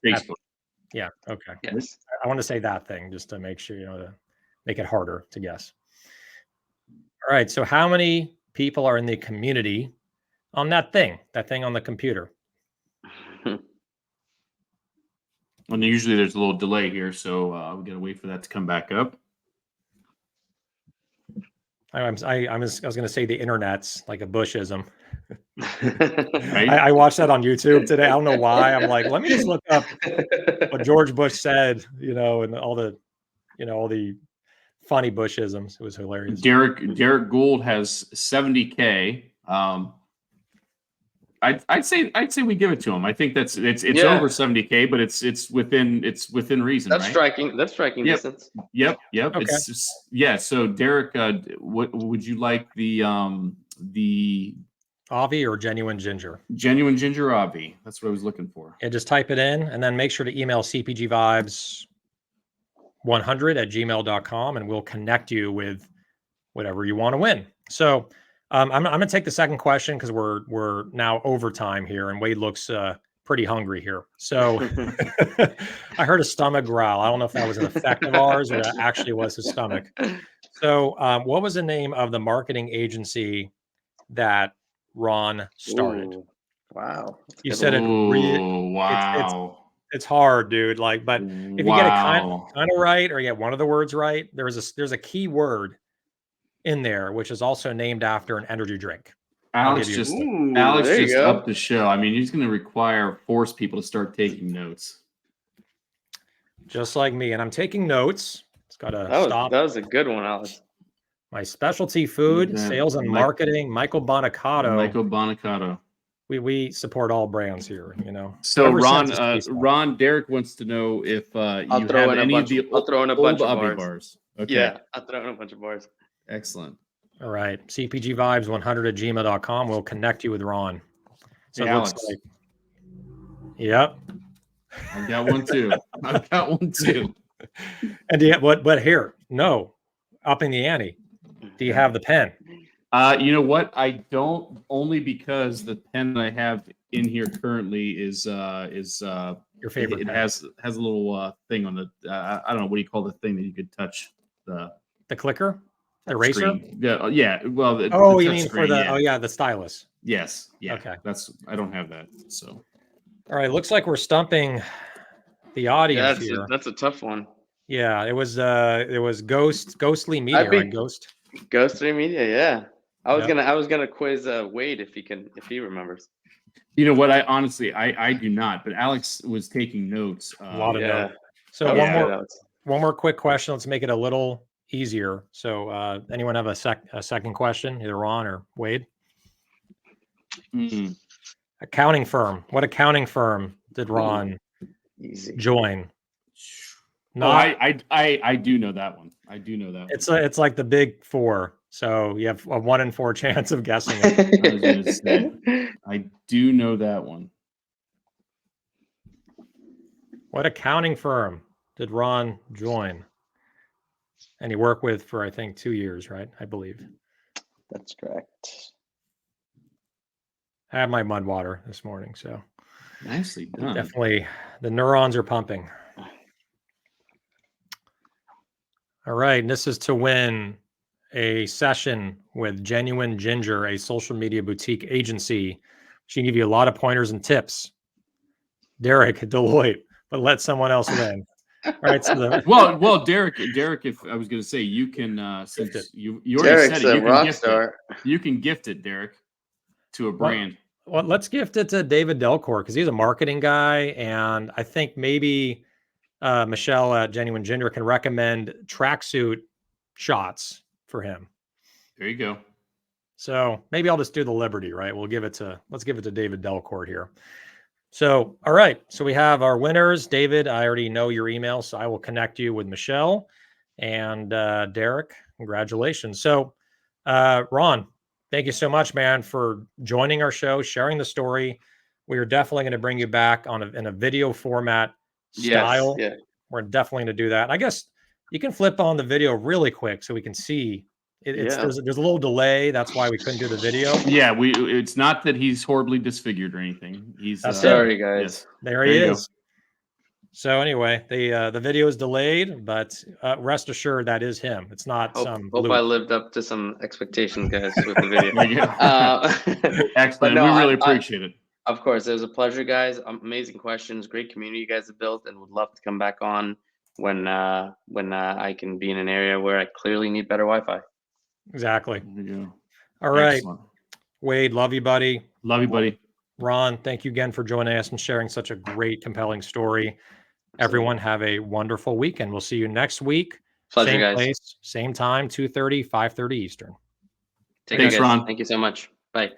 Facebook. Yeah. Okay. Yes. I want to say that thing just to make sure, to make it harder to guess. All right. So how many people are in the community on that thing on the computer? And usually there's a little delay here, so we got to wait for that to come back up. I was going to say the internet's like a Bushism. Right? I watched that on YouTube today. I don't know why. I'm like, let me just look up what George Bush said, and all the, all the funny Bushisms. It was hilarious. Derek Gould has 70K. I'd say we give it to him. I think it's over 70K, but it's within reason. That's right? striking distance. Yep. Okay. So Derek, what would you like the Obvi or genuine ginger? Genuine ginger Obvi. That's what I was looking for. Yeah, just type it in and then make sure to email cpgvibes100@gmail.com and we'll connect you with whatever you want to win. So I'm going to take the second question because we're now overtime here and Wade looks pretty hungry here. So I heard a stomach growl. I don't know if that was an effect of ours or that actually was his stomach. So what was the name of the marketing agency that Ron started? Ooh, wow. You said it. Wow. It's hard, dude. Like, but if you get it kind of right, or you get one of the words right, there's a key word in there, which is also named after an energy drink. Alex just upped the show. I mean, he's going to force people to start taking notes. Just like me. And I'm taking notes. It's got to stop. That was a good one, Alex. My specialty food, sales and marketing, Michael Bonicato. Michael Bonicato. We support all brands here, you know. So Ron, Derek wants to know if you have any of the I'll throw in a bunch of Obvi bars. Okay. Yeah, I'll throw in a bunch of bars. Excellent. All right. CPGvibes100@gmail.com. We'll connect you with Ron. So hey, Alex. Like, yep. I got one too. And but here, no, upping the ante. Do you have the pen? You know what? I don't, only because the pen that I have in here currently is your favorite. It pen. has a little thing on the I don't know, what do you call the thing that you could touch, the clicker, the eraser? Yeah. Well, you mean screen, for the the stylus? Yes. Yeah. Okay. I don't have that. So. All right. Looks like we're stumping the audience here. That's a tough one. Yeah, it was ghostly media. Ghostly media, yeah. I was gonna quiz Wade if he remembers. You know what? I do not. But Alex was taking notes. A lot of notes. So one more quick question. Let's make it a little easier. So anyone have a second question, either Ron or Wade? Mm-hmm. Accounting firm. What accounting firm did Ron join? I do know that one. It's like the big four. So you have a 1 in 4 chance of guessing it. I do know that one. What accounting firm did Ron join? And he worked with for, I think, 2 years, right? I believe. That's correct. I had my mud water this morning, so nicely done. Definitely, the neurons are pumping. All right, and this is to win a session with Genuine Ginger, a social media boutique agency. She can give you a lot of pointers and tips. Derek, Deloitte, but let someone else win. All right. So well, Derek. If I was going to say, you can since you already said it, you can gift it, Derek, to a brand. Well, let's gift it to David Delcourt because he's a marketing guy, and I think maybe Michelle at Genuine Ginger can recommend tracksuit shots for him. There you go. So maybe I'll just do the Liberty, right? Let's give it to David Delcourt here. So, all right. So we have our winners. David, I already know your email, so I will connect you with Michelle and Derek. Congratulations. So, Ron, thank you so much, man, for joining our show, sharing the story. We are definitely going to bring you back in a video format style. Yes, yeah. We're definitely going to do that. I guess you can flip on the video really quick so we can see. There's a little delay. That's why we couldn't do the video. Yeah, it's not that he's horribly disfigured or anything. He's Sorry, guys. Yes. There he you is. So anyway, the video is delayed, but rest assured that is him. It's not Hope loop. I lived up to some expectations, guys, with the video. There you go. Excellent. no, We really appreciate it. Of course, it was a pleasure, guys. Amazing questions, great community you guys have built, and would love to come back on when I can be in an area where I clearly need better Wi-Fi. Exactly. There you go. All right, Excellent. Wade, love you, buddy. Love you, buddy. Ron, thank you again for joining us and sharing such a great, compelling story. Everyone have a wonderful weekend. We'll see you next week. Pleasure, same guys. place, same time, 2:30, 5:30 Eastern. Take care, Thanks, guys. Ron. Thank you so much. Bye.